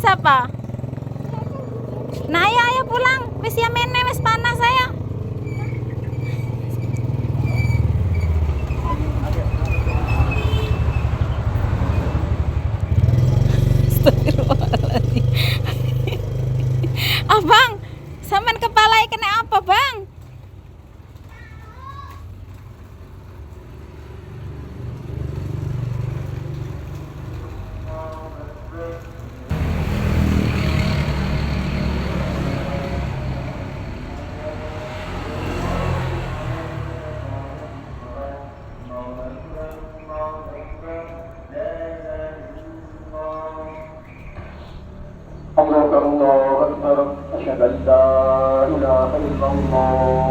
siapa? Nah, ayo pulang. Wis ya mene wis panas saya. Astagfirullahaladzim. Abang, sampean kepala kena apa, Bang? الله أكبر أشهد أن لا إله إلا الله